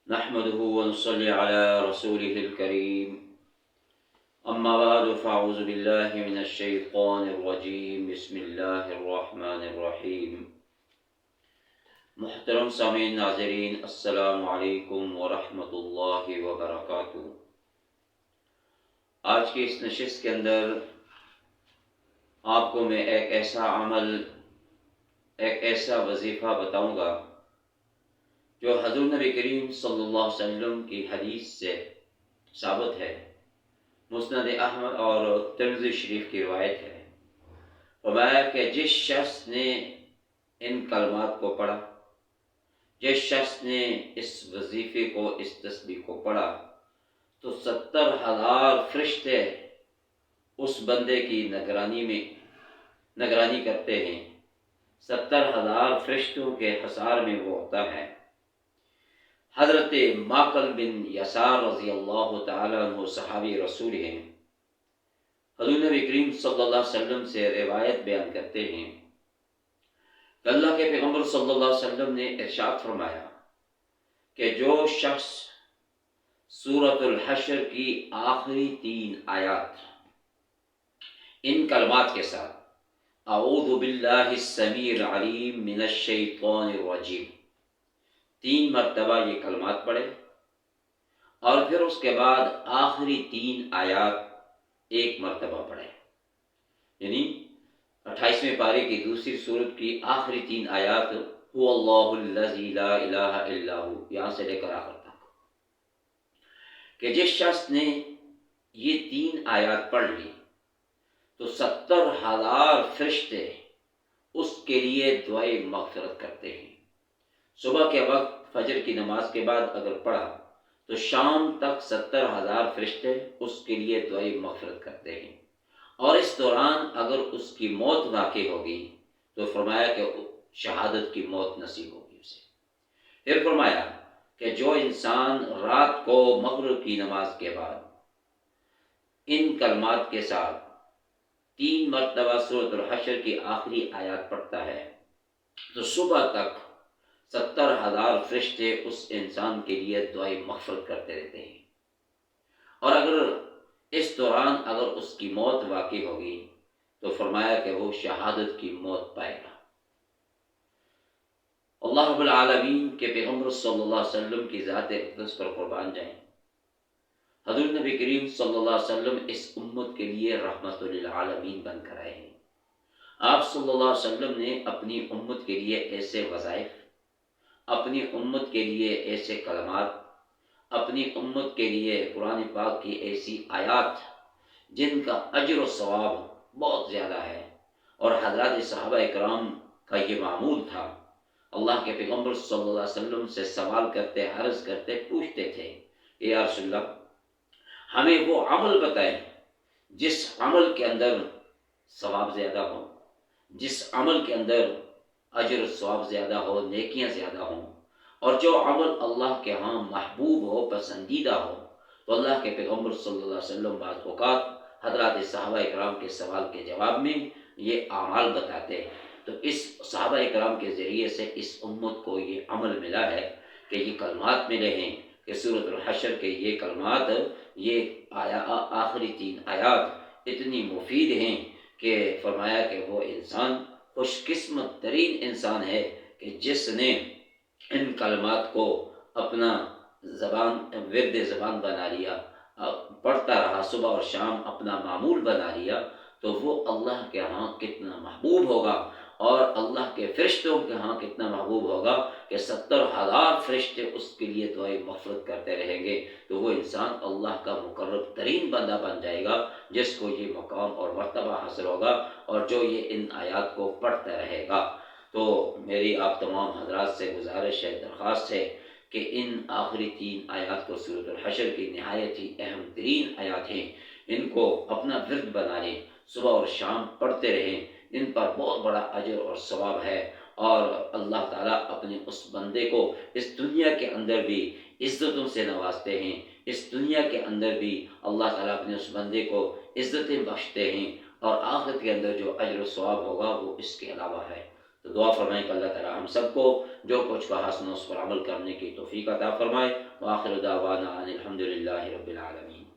نحمده ونصلي على رسوله الكريم. أما بعد فأعوذ بالله من الشيطان الرجيم. بسم الله الرحمن الرحيم. محترم سامعین ناظرین، السلام علیکم ورحمۃ اللہ وبرکاتہ۔ آج کی اس نشست کے اندر آپ کو میں ایک ایسا عمل، ایک ایسا وظیفہ بتاؤں گا جو حضور نبی کریم صلی اللہ علیہ وسلم کی حدیث سے ثابت ہے، مسند احمد اور ترمذی شریف کی روایت ہے۔ فرمایا کہ جس شخص نے ان کلمات کو پڑھا، جس شخص نے اس وظیفے کو، اس تسبیح کو پڑھا، تو 70,000 فرشتے اس بندے کی نگرانی کرتے ہیں۔ 70,000 فرشتوں کے حصار میں وہ ہوتا ہے۔ حضرت ماقل بن یسار رضی اللہ تعالیٰ عنہ صحابی رسول ہیں، حضور نبی کریم صلی اللہ علیہ وسلم سے روایت بیان کرتے ہیں کہ اللہ کے پیغمبر صلی اللہ علیہ وسلم نے ارشاد فرمایا کہ جو شخص سورۃ الحشر کی آخری 3 آیات ان کلمات کے ساتھ اعوذ باللہ السمیع العلیم من الشیطان الرجیم 3 مرتبہ یہ کلمات پڑھے، اور پھر اس کے بعد آخری 3 آیات 1 مرتبہ پڑھے، یعنی 28ویں پارے کی دوسری سورت کی آخری 3 آیات هو اللہ الذی لا الہ الا ہو، یہاں سے لے کر آخر تک، کہ جس شخص نے یہ 3 آیات پڑھ لی تو 70,000 فرشتے اس کے لیے دعائے مغفرت کرتے ہیں۔ صبح کے وقت فجر کی نماز کے بعد اگر پڑھا تو شام تک 70,000 فرشتے اس کے لیے دعائے مغفرت کرتے ہیں، اور اس دوران اگر اس کی موت واقع ہوگی تو فرمایا کہ شہادت کی موت نصیب ہوگی اسے۔ پھر فرمایا کہ جو انسان رات کو مغرب کی نماز کے بعد ان کلمات کے ساتھ 3 مرتبہ سورۃ الحشر کی آخری آیات پڑھتا ہے تو صبح تک 70,000 فرشتے اس انسان کے لیے دعائیں مغفرت کرتے رہتے ہیں، اور اگر اس دوران اگر اس کی موت واقع ہوگی تو فرمایا کہ وہ شہادت کی موت پائے گا۔ اللہ رب العالمین کے پیغمبر صلی اللہ علیہ وسلم کی ذات اقدس پر قربان جائیں، حضور نبی کریم صلی اللہ علیہ وسلم اس امت کے لیے رحمت للعالمین بن کر آئے ہیں۔ آپ صلی اللہ علیہ وسلم نے اپنی امت کے لیے ایسے وظائف، اپنی امت کے لیے ایسے کلمات، اپنی امت کے لیے قرآن پاک کی ایسی آیات جن کا اجر و ثواب بہت زیادہ ہے، اور حضرات صحابہ اکرام کا یہ معمول تھا، اللہ کے پیغمبر صلی اللہ علیہ وسلم سے سوال کرتے، عرض کرتے، پوچھتے تھے کہ یا رسول اللہ ہمیں وہ عمل بتائیں جس عمل کے اندر ثواب زیادہ ہو، جس عمل کے اندر اجر و ثواب زیادہ ہو، نیکیاں زیادہ ہوں، اور جو عمل اللہ کے ہاں محبوب ہو، پسندیدہ ہو۔ تو اللہ کے پیغمبر صلی اللہ علیہ وسلم بعض اوقات حضرات صحابہ اکرام کے سوال کے جواب میں یہ اعمال بتاتے ہیں۔ تو اس صحابہ اکرام کے ذریعے سے اس امت کو یہ عمل ملا ہے کہ یہ کلمات ملے ہیں کہ سورۃ الحشر کے یہ کلمات، یہ آخری 3 آیات اتنی مفید ہیں کہ فرمایا کہ وہ انسان خوش قسمت ترین انسان ہے کہ جس نے ان کلمات کو اپنا ورد زبان بنا لیا، پڑھتا رہا صبح اور شام، اپنا معمول بنا لیا، تو وہ اللہ کے ہاں کتنا محبوب ہوگا، اور اللہ کے فرشتوں کے ہاں کتنا محبوب ہوگا کہ 70,000 فرشتے اس کے لیے دعائیں مغفرت کرتے رہیں گے۔ تو وہ انسان اللہ کا مقرب ترین بندہ بن جائے گا جس کو یہ مقام اور مرتبہ حاصل ہوگا، اور جو یہ ان آیات کو پڑھتا رہے گا۔ تو میری آپ تمام حضرات سے گزارش ہے، درخواست ہے کہ ان آخری 3 آیات کو، سورۃ الحشر کی نہایت ہی اہم ترین آیات ہیں، ان کو اپنا ورد بنا لیں، صبح اور شام پڑھتے رہیں، ان پر بہت بڑا اجر اور ثواب ہے، اور اللہ تعالیٰ اپنے اس بندے کو اس دنیا کے اندر بھی عزتوں سے نوازتے ہیں، اس دنیا کے اندر بھی اللہ تعالیٰ اپنے اس بندے کو عزتیں بخشتے ہیں، اور آخرت کے اندر جو اجر و ثواب ہوگا وہ اس کے علاوہ ہے۔ تو دعا فرمائیں کہ اللہ تعالی ہم سب کو جو کچھ کہا سنا اس پر عمل کرنے کی توفیق عطا فرمائے۔ وآخر دعوانا ان الحمد للہ رب العالمین۔